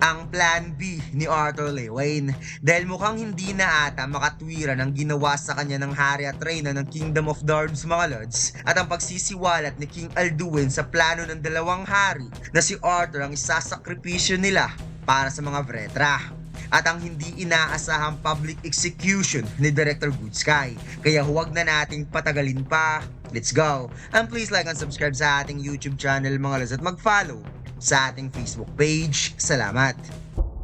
ang Plan B ni Arthur Lewin dahil mukhang hindi na ata makatwiran ang ginawa sa kanya ng hari at reyna ng Kingdom of Dards mga lods at ang pagsisiwalat ni King Alduin sa plano ng dalawang hari na si Arthur ang isasakripisyo nila para sa mga Vretra at ang hindi inaasahang public execution ni Director Goodsky. Kaya huwag na nating patagalin pa. Let's go! And please like and subscribe sa ating YouTube channel mga lods at mag-follow sa ating Facebook page. Salamat!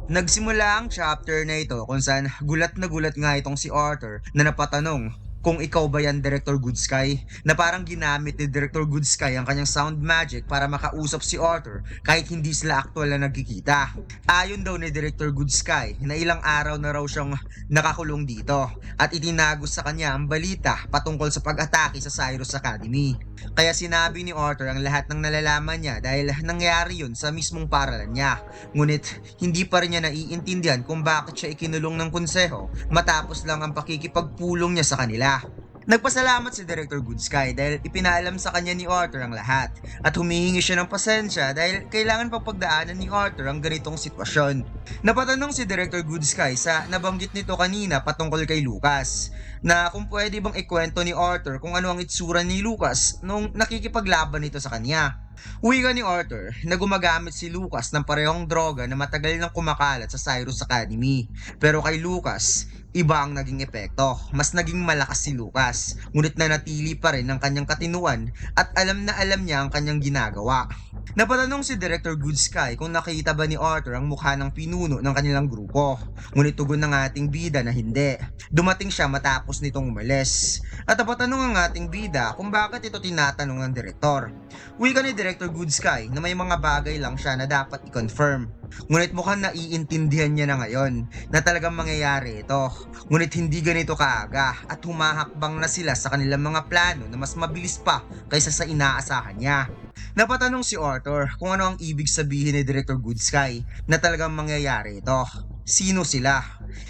Nagsimula ang chapter na ito kung saan gulat na gulat nga itong si Arthur na napatanong kung ikaw ba yan Director Goodsky, na parang ginamit ni Director Goodsky ang kanyang sound magic para makausap si Arthur kahit hindi sila aktual na nagkikita. Ayon daw ni Director Goodsky na ilang araw na raw siyang nakakulong dito at itinago sa kanya ang balita patungkol sa pag-atake sa Cyrus Academy. Kaya sinabi ni Arthur ang lahat ng nalalaman niya dahil nangyari yun sa mismong paralan niya. Ngunit hindi pa rin niya naiintindihan kung bakit siya ikinulong ng konseho matapos lang ang pakikipagpulong niya sa kanila. Nagpasalamat si Director Goodsky dahil ipinaalam sa kanya ni Arthur ang lahat at humihingi siya ng pasensya dahil kailangan pa pagdaanan ni Arthur ang ganitong sitwasyon. Napatanong si Director Goodsky sa nabanggit nito kanina patungkol kay Lucas na kung pwede bang ikwento ni Arthur kung ano ang itsura ni Lucas nung nakikipaglaban nito sa kanya. Wika ni Arthur na gumagamit si Lucas ng parehong droga na matagal nang kumakalat sa Cyrus Academy. Pero kay Lucas, iba ang naging epekto. Mas naging malakas si Lucas, ngunit nanatili pa rin ang kanyang katinuan at alam na alam niya ang kanyang ginagawa. Napatanong si Director Goodsky kung nakita ba ni Arthur ang mukha ng pinuno ng kanilang grupo. Ngunit tugon ng ating bida na hindi. Dumating siya matapos nitong umalis. At napatanong ang ating bida kung bakit ito tinatanong ng direktor. Wika ni Director Goodsky na may mga bagay lang siya na dapat i-confirm. Ngunit mukhang naiintindihan niya na ngayon na talagang mangyayari ito. Ngunit hindi ganito kaaga at humahakbang na sila sa kanilang mga plano na mas mabilis pa kaysa sa inaasahan niya. Napatanong si Arthur kung ano ang ibig sabihin ni Director Goodsky na talagang mangyayari ito. Sino sila?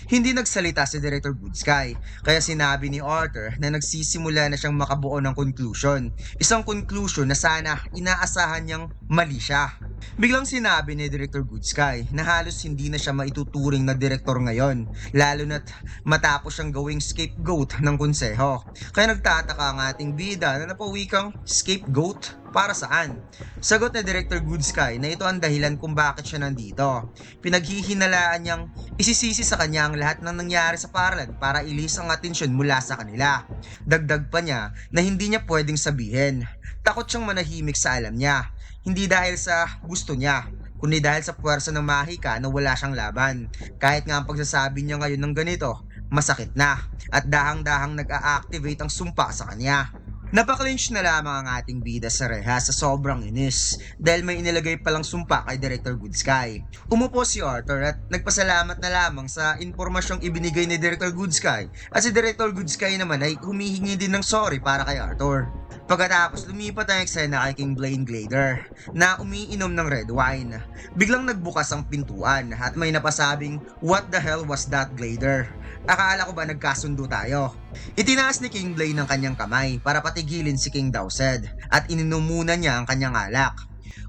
Hindi nagsalita si Director Goodsky, kaya sinabi ni Arthur na nagsisimula na siyang makabuo ng conclusion. Isang conclusion na sana inaasahan niyang mali siya. Biglang sinabi ni Director Goodsky na halos hindi na siya maituturing na direktor ngayon, lalo na't matapos siyang gawing scapegoat ng konseho. Kaya nagtataka ang ating bida na napawikang scapegoat. Para saan? Sagot ni Director Goodsky na ito ang dahilan kung bakit siya nandito. Pinaghihinalaan niyang isisisi sa kanya ang lahat ng nangyari sa paralan para ilis ang atensyon mula sa kanila. Dagdag pa niya na hindi niya pwedeng sabihin. Takot siyang manahimik sa alam niya. Hindi dahil sa gusto niya, kundi dahil sa puwersa ng mahika na wala siyang laban. Kahit nga ang pagsasabi niya ngayon ng ganito, masakit na at dahang-dahang nag-a-activate ang sumpa sa kanya. Napaklinch na lamang ang ating bida sa rehas sa sobrang inis dahil may inilagay palang sumpa kay Director Goodsky. Umupo si Arthur at nagpasalamat na lamang sa impormasyong ibinigay ni Director Goodsky at si Director Goodsky naman ay humihingi din ng sorry para kay Arthur. Pagkatapos lumipat ang eksena kay King Blaine Glader na umiinom ng red wine. Biglang nagbukas ang pintuan at may napasabing, "What the hell was that, Glader? Akala ko ba nagkasundo tayo?" Itinaas ni King Blaine ang kanyang kamay para patigilin si King Dowsed at ininom muna niya ang kanyang alak.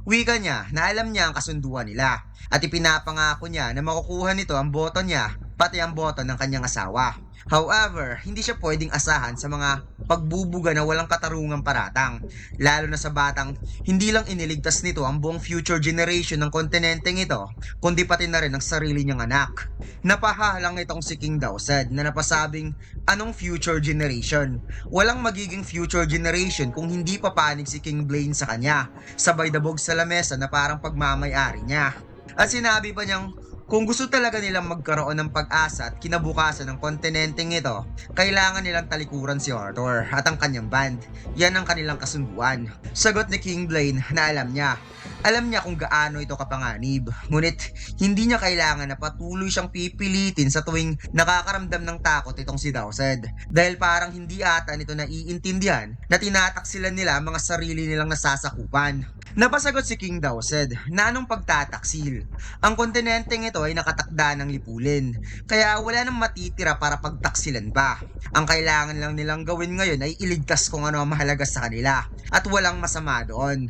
Wika niya na alam niya ang kasunduan nila at ipinapangako niya na makukuha nito ang boto niya pati ang boto ng kanyang asawa. However, hindi siya pwedeng asahan sa mga pagbubuga na walang katarungang paratang, lalo na sa batang hindi lang iniligtas nito ang buong future generation ng kontinenteng ito, kundi pati na rin ang sarili niyang anak. Napahalang itong si King Dowsed na napasabing, anong future generation? Walang magiging future generation kung hindi papanig si King Blaine sa kanya, sabay dabog sa lamesa na parang pagmamay-ari niya. At sinabi pa niyang, kung gusto talaga nilang magkaroon ng pag-asa at kinabukasan ng kontinenteng ito, kailangan nilang talikuran si Arthur at ang kanyang band. Yan ang kanilang kasunduan. Sagot ni King Blaine na alam niya. Alam niya kung gaano ito kapanganib, ngunit hindi niya kailangan na patuloy siyang pipilitin sa tuwing nakakaramdam ng takot itong si Dowsed. Dahil parang hindi ata nito naiintindihan na tinataksilan nila ang mga sarili nilang nasasakupan. Napasagot si King Dowsed na anong pagtataksil. Ang kontinenteng ito ay nakatakda ng lipulin, kaya wala nang matitira para pagtaksilan pa. Ang kailangan lang nilang gawin ngayon ay iligtas kung ano ang mahalaga sa kanila at walang masama doon.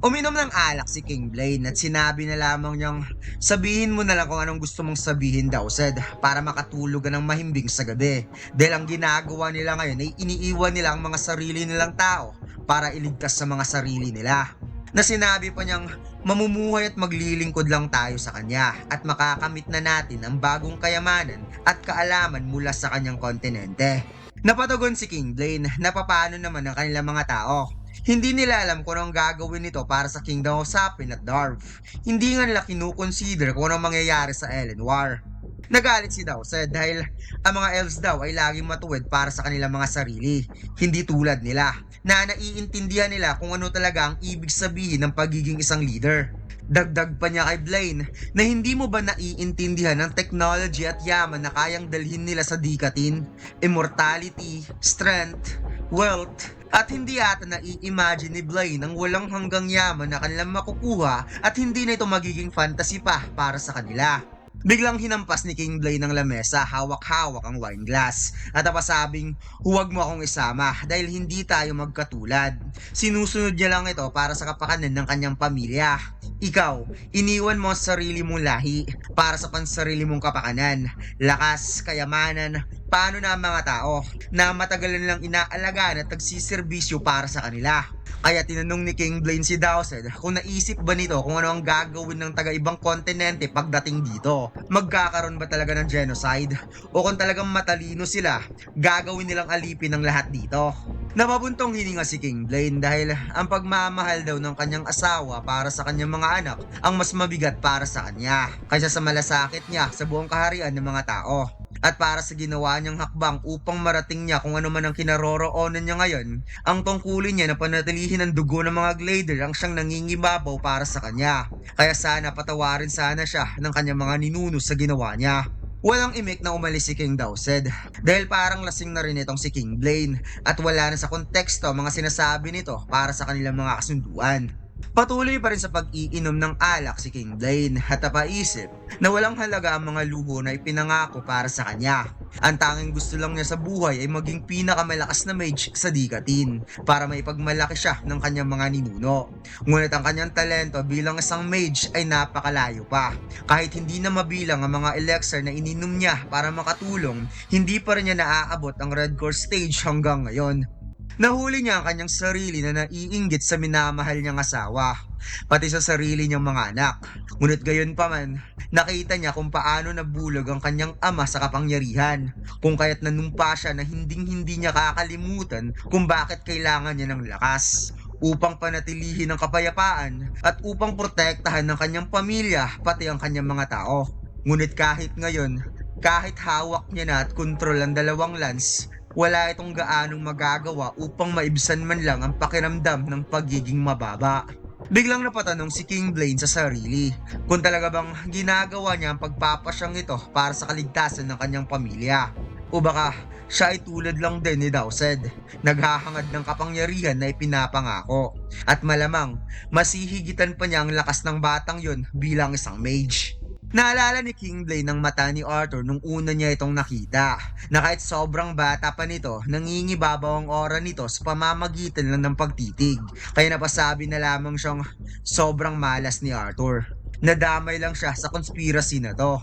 Uminom ng alak si King Blaine at sinabi na lamang niyang sabihin mo na lang kung anong gusto mong sabihin daw said para makatulog ka ng mahimbing sa gabi. Dahil ang ginagawa nila ngayon ay iniiwan nila ang mga sarili nilang tao para iligtas sa mga sarili nila. Na sinabi pa niyang mamumuhay at maglilingkod lang tayo sa kanya at makakamit na natin ang bagong kayamanan at kaalaman mula sa kanyang kontinente. Napatagon si King Blaine na papaano naman ang kanilang mga tao. Hindi nila alam kung anong gagawin nito para sa Kingdom of Sapin at Darv. Hindi nga nila kinukonsider kung anong mangyayari sa Eleanor. Nagalit si Dowsed dahil ang mga elves daw ay laging matuwid para sa kanilang mga sarili, hindi tulad nila, na naiintindihan nila kung ano talaga ang ibig sabihin ng pagiging isang leader. Dagdag pa niya kay Blaine na hindi mo ba naiintindihan ng technology at yaman na kayang dalhin nila sa Dikatin, immortality, strength, wealth, at hindi ata nai-imagine ni Blaine ang walang hanggang yaman na kanilang makukuha at hindi na ito magiging fantasy pa para sa kanila. Biglang hinampas ni King Blaine ng lamesa, hawak-hawak ang wine glass at napasabing huwag mo akong isama dahil hindi tayo magkatulad. Sinusunod niya lang ito para sa kapakanan ng kanyang pamilya. Ikaw, iniwan mo ang sarili mong lahi para sa pansarili mong kapakanan, lakas, kayamanan, paano na ang mga tao na matagalan lang inaalagaan at nagsiservisyo para sa kanila. Kaya tinanong ni King Blaine si Dowsed kung naisip ba nito kung ano ang gagawin ng taga-ibang kontinente pagdating dito. Magkakaroon ba talaga ng genocide? O kung talagang matalino sila, gagawin nilang alipin ng lahat dito? Napabuntong hininga si King Blaine dahil ang pagmamahal daw ng kanyang asawa para sa kanyang mga anak ang mas mabigat para sa kanya kaysa sa malasakit niya sa buong kaharian ng mga tao. At para sa ginawa niyang hakbang upang marating niya kung ano man ang kinaroroonan niya ngayon, ang tungkulin niya na panatilihin ang dugo ng mga Glader ang siyang nangingibabaw para sa kanya. Kaya sana patawarin sana siya ng kanyang mga ninuno sa ginawa niya. Walang imik na umalis si King Dowsed dahil parang lasing na rin itong si King Blaine at wala na sa konteksto mga sinasabi nito para sa kanilang mga kasunduan. Patuloy pa rin sa pag-iinom ng alak si King Blaine at napaisip na walang halaga ang mga luho na ipinangako para sa kanya. Ang tanging gusto lang niya sa buhay ay maging pinakamalakas na mage sa Dikatin para maipagmalaki siya ng kanyang mga ninuno. Ngunit ang kanyang talento bilang isang mage ay napakalayo pa. Kahit hindi na mabilang ang mga elixir na ininom niya para makatulong, hindi pa rin niya naaabot ang Red Core stage hanggang ngayon. Nahuli niya ang kanyang sarili na naiinggit sa minamahal niyang asawa, pati sa sarili niyang mga anak. Ngunit gayon pa man, nakita niya kung paano nabulag ang kanyang ama sa kapangyarihan, kung kaya't nanumpa siya na hinding-hindi niya kakalimutan kung bakit kailangan niya ng lakas upang panatilihin ang kapayapaan at upang protektahan ng kanyang pamilya pati ang kanyang mga tao. Ngunit kahit ngayon, kahit hawak niya na at kontrol ang dalawang lance, wala itong gaanong magagawa upang maibsan man lang ang pakiramdam ng pagiging mababa. Biglang napatanong si King Blaine sa sarili kung talaga bang ginagawa niya ang pagpapasyang ito para sa kaligtasan ng kanyang pamilya. O baka siya ay tulad lang din ni Dowsed, naghahangad ng kapangyarihan na ipinapangako. At malamang, masihigitan pa niya ang lakas ng batang yon bilang isang mage. Naalala ni King Blaine ang mata ni Arthur nung una niya itong nakita, na kahit sobrang bata pa nito, nangingibabaw ang aura nito sa pamamagitan lang ng pagtitig. Kaya napasabi na lamang siyang sobrang malas ni Arthur. Nadamay lang siya sa conspiracy na to.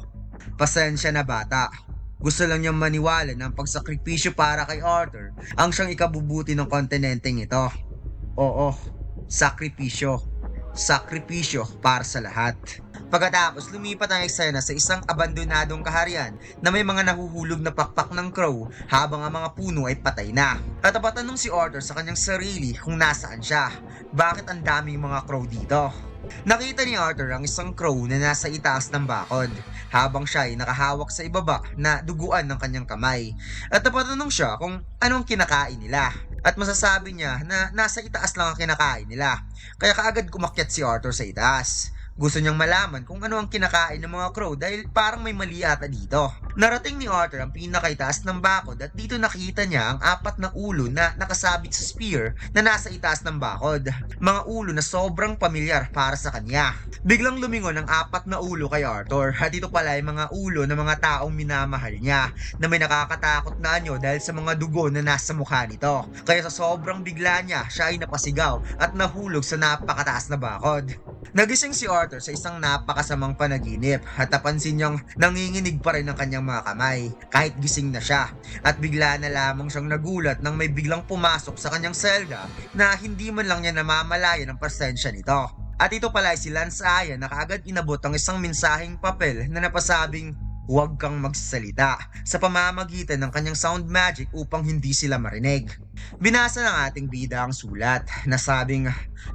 Pasensya na bata. Gusto lang niyang maniwala na ang pagsakripisyo para kay Arthur ang siyang ikabubuti ng kontinenteng ito. Oo, sakripisyo. Sakripisyo para sa lahat. Pagkatapos, lumipat ang eksena sa isang abandonadong kaharian na may mga nahuhulog na pakpak ng crow habang ang mga puno ay patay na. At napatanong si Arthur sa kanyang sarili kung nasaan siya. Bakit ang daming mga crow dito? Nakita ni Arthur ang isang crow na nasa itaas ng bakod habang siya ay nakahawak sa ibaba na duguan ng kanyang kamay. At napatanong siya kung anong kinakain nila. At masasabi niya na nasa itaas lang ang kinakain nila. Kaya kaagad kumakyat si Arthur sa itaas. Gusto niyang malaman kung ano ang kinakain ng mga crow dahil parang may mali ata dito. Narating ni Arthur ang pinakaitaas ng bakod at dito nakita niya ang 4 na ulo na nakasabit sa spear na nasa itaas ng bakod. Mga ulo na sobrang pamilyar para sa kanya. Biglang lumingon ang 4 na ulo kay Arthur at ito pala ay mga ulo ng mga taong minamahal niya na may nakakatakot na anyo dahil sa mga dugo na nasa mukha nito. Kaya sa sobrang bigla niya, siya ay napasigaw at nahulog sa napakataas na bakod. Nagising si Arthur sa isang napakasamang panaginip at napansin niyang nanginginig pa rin ang kanyang mga kamay kahit gising na siya at bigla na lamang siyang nagulat nang may biglang pumasok sa kanyang selda na hindi man lang niya namamalayan ang presensya nito. At ito pala ay si Lance Aya na kaagad inabot ang isang mensaheng papel na napasabing huwag kang magsalita sa pamamagitan ng kanyang sound magic upang hindi sila marinig. Binasa ng ating bida ang sulat na sabing,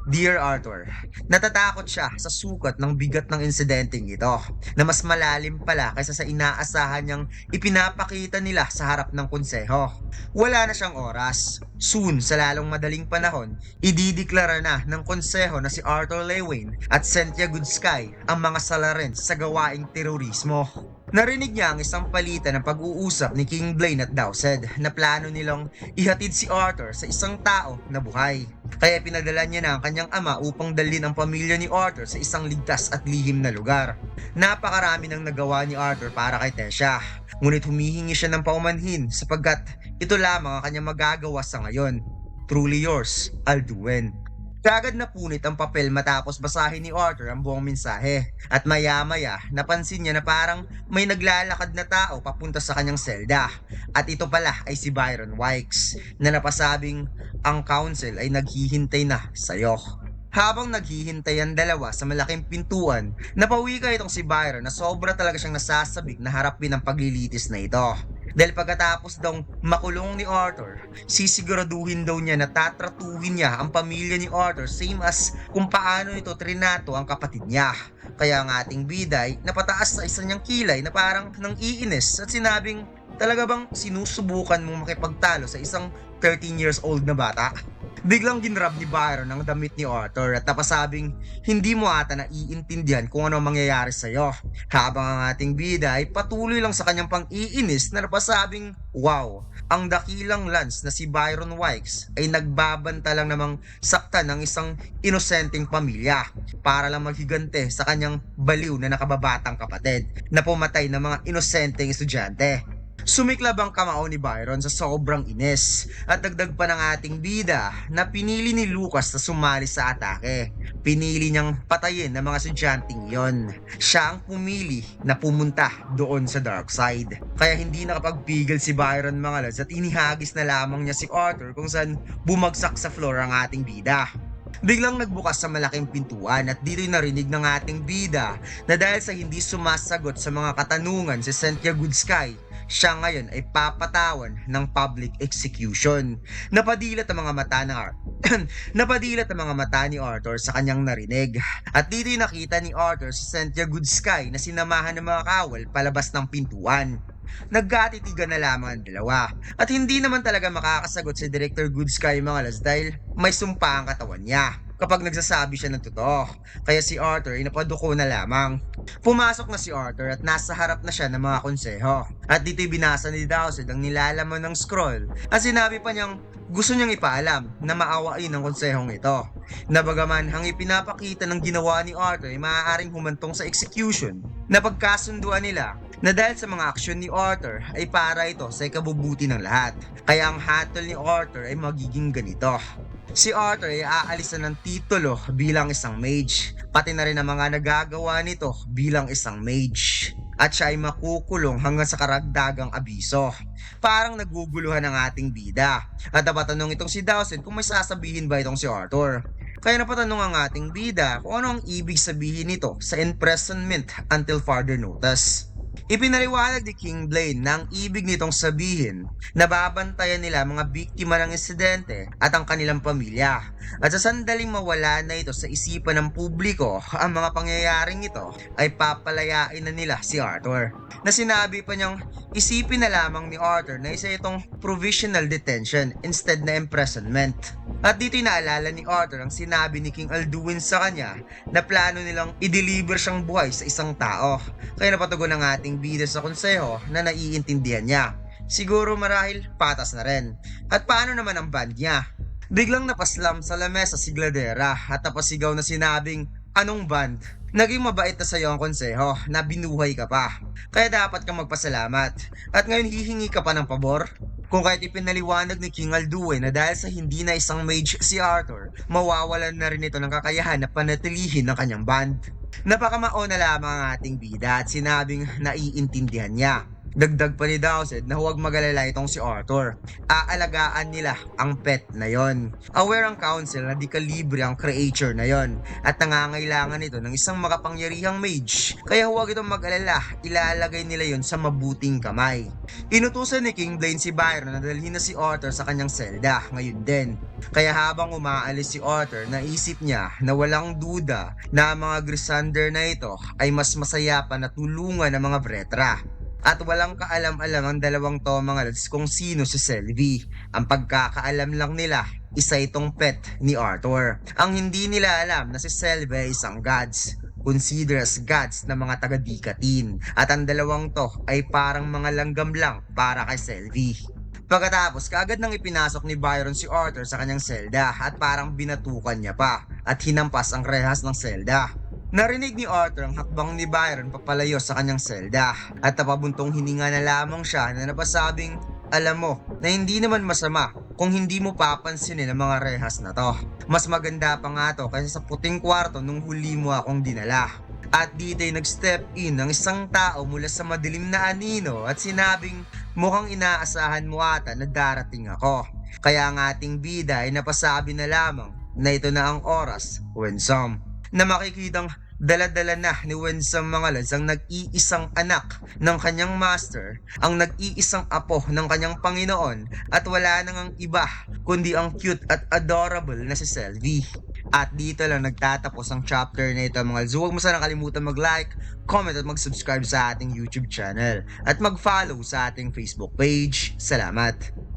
Dear Arthur, natatakot siya sa sukat ng bigat ng insidenteng ito na mas malalim pala kaysa sa inaasahan niyang ipinapakita nila sa harap ng konseho. Wala na siyang oras. Soon, sa lalong madaling panahon, idideklara na ng konseho na si Arthur Lewin at Cynthia Goodsky ang mga salarin sa gawaing terorismo. Narinig niya ang isang palitan ng pag-uusap ni King Blaine at Dowsed na plano nilang ihatid si Arthur sa isang tao na buhay. Kaya pinadala niya na ang kanyang ama upang dalhin ang pamilya ni Arthur sa isang ligtas at lihim na lugar. Napakarami ng nagawa ni Arthur para kay Tesha, ngunit humihingi siya ng paumanhin sapagkat ito lamang ang kanyang magagawa sa ngayon. Truly yours, Alduin. Kaagad napunit ang papel matapos basahin ni Arthur ang buong mensahe at maya-maya napansin niya na parang may naglalakad na tao papunta sa kanyang selda at ito pala ay si Byron Wykes na napasabing ang council ay naghihintay na sa'yo. Habang naghihintay ang dalawa sa malaking pintuan, napawika itong si Byron na sobra talaga siyang nasasabik na harapin ang paglilitis na ito. Dahil pagkatapos daw makulong ni Arthur, sisiguraduhin daw niya na tatratuhin niya ang pamilya ni Arthur same as kung paano nito trinato ang kapatid niya. Kaya ang ating bida ay napataas sa isa niyang kilay na parang nang iinis at sinabing, talaga bang sinusubukan mong makipagtalo sa isang 13 years old na bata? Biglang ginrab ni Byron ang damit ni Arthur at napasabing hindi mo ata naiintindihan kung ano mangyayari sa'yo. Habang ang ating bida ay patuloy lang sa kanyang pang-iinis na napasabing, wow, ang dakilang Lance na si Byron Wykes ay nagbabanta lang namang saktan ng isang inosenteng pamilya para lang maghigante sa kanyang baliw na nakababatang kapatid na pumatay ng mga inosenteng estudyante. Sumiklab ang kamao ni Byron sa sobrang inis at dagdag pa ng ating bida na pinili ni Lucas na sumali sa atake. Pinili niyang patayin ng mga estudyanteng yon. Siya ang pumili na pumunta doon sa dark side. Kaya hindi nakapagpigil si Byron mga lads at inihagis na lamang niya si Arthur kung saan bumagsak sa floor ang ating bida. Biglang nagbukas sa malaking pintuan at dito'y narinig ng ating bida na dahil sa hindi sumasagot sa mga katanungan si Cynthia Goodsky, siya ngayon ay papatawan ng public execution. Napadilat ang mga mata ng Napadilat ang mga mata ni Arthur sa kanyang narinig. At dito'y nakita ni Arthur si Cynthia Goodsky na sinamahan ng mga kawal palabas ng pintuan. Nagkatitigan na lamang ang dalawa at hindi naman talaga makakasagot si Director Goodsky mga lads dahil may sumpa ang katawan niya kapag nagsasabi siya ng totoo. Kaya si Arthur ay napaduko na lamang. Pumasok na si Arthur at nasa harap na siya ng mga konseho. At dito'y binasa ni Dowsed ang nilalaman ng scroll at sinabi pa niyang gusto niyang ipaalam na maawain ang konsehong ito. Na bagaman ang ipinapakita ng ginawa ni Arthur ay maaaring humantong sa execution, na pagkasunduan nila na dahil sa mga aksyon ni Arthur ay para ito sa ikabubuti ng lahat. Kaya ang hatol ni Arthur ay magiging ganito. Si Arthur ay aalisan ng titulo bilang isang mage, pati na rin ang mga nagagawa nito bilang isang mage. At siya ay makukulong hanggang sa karagdagang abiso. Parang naguguluhan ang ating bida. At napatanong itong si Dowsed kung may sasabihin ba itong si Arthur. Kaya napatanong ang ating bida kung ano ang ibig sabihin nito sa imprisonment until further notice. Ipinaliwanag ni King Blaine na ang ibig nitong sabihin na babantayan nila mga biktima ng insidente at ang kanilang pamilya. At sa sandaling mawala na ito sa isipan ng publiko ang mga pangyayaring ito ay papalayain na nila si Arthur. Na sinabi pa niyang isipin na lamang ni Arthur na isa itong provisional detention instead na imprisonment. At dito'y naalala ni Arthur ang sinabi ni King Alduin sa kanya na plano nilang i-deliver siyang buhay sa isang tao. Kaya napatugon ang ating bida sa konseho na naiintindihan niya. Siguro marahil patas na rin. At paano naman ang band niya? Biglang napaslam sa lamesa si Gladera at napasigaw na sinabing, "Anong band? Naging mabait na sa'yo ang konseho na binuhay ka pa. Kaya dapat kang magpasalamat. At ngayon hihingi ka pa ng pabor?" Kung kahit ipinaliwanag ni King Alduin na dahil sa hindi na isang mage si Arthur, mawawalan na rin ito ng kakayahan na panatilihin ng kanyang band. Napakamao na lamang ang ating bida at sinabing naiintindihan niya. Dagdag pa ni Dowsett na huwag magalala itong si Arthur. Aalagaan nila ang pet na yon. Aware ang council na di kalibre ang creature na yon at nangangailangan ito ng isang makapangyarihang mage. Kaya huwag itong mag-alala, ilalagay nila yon sa mabuting kamay. Inutusan ni King Blaine si Byron na dalhin na si Arthur sa kanyang selda ngayon din. Kaya habang umaalis si Arthur, naisip niya na walang duda na ang mga Grisander na ito ay mas masaya pa na tulungan ng mga Bretra. At walang kaalam-alam ang dalawang to mga lads kung sino si Selvi. Ang pagkakaalam lang nila, isa itong pet ni Arthur. Ang hindi nila alam na si Selvi ay isang gods. Consider as gods na mga taga-Dikatin. At ang dalawang to ay parang mga langgam lang para kay Selvi. Pagkatapos, kaagad nang ipinasok ni Byron si Arthur sa kanyang selda at parang binatukan niya pa at hinampas ang rehas ng selda. Narinig ni Arthur ang hakbang ni Byron papalayo sa kanyang selda at napabuntong hininga na lamang siya na napasabing, "Alam mo na hindi naman masama kung hindi mo papansinin ang mga rehas na to. Mas maganda pa nga to kaysa sa puting kwarto nung huli mo akong dinala." At dito'y nag-step in ang isang tao mula sa madilim na anino at sinabing, "Mukhang inaasahan mo ata na darating ako." Kaya ang ating bida ay napasabi na lamang na ito na ang oras, Winsome, na makikitang dala-dala na ni Winsome mga lads ang nag-iisang anak ng kanyang master, ang nag-iisang apo ng kanyang Panginoon at wala nang ang iba kundi ang cute at adorable na si Selvi. At dito lang nagtatapos ang chapter na ito mga lads. Huwag mo sana kalimutan mag-like, comment at mag-subscribe sa ating YouTube channel at mag-follow sa ating Facebook page. Salamat!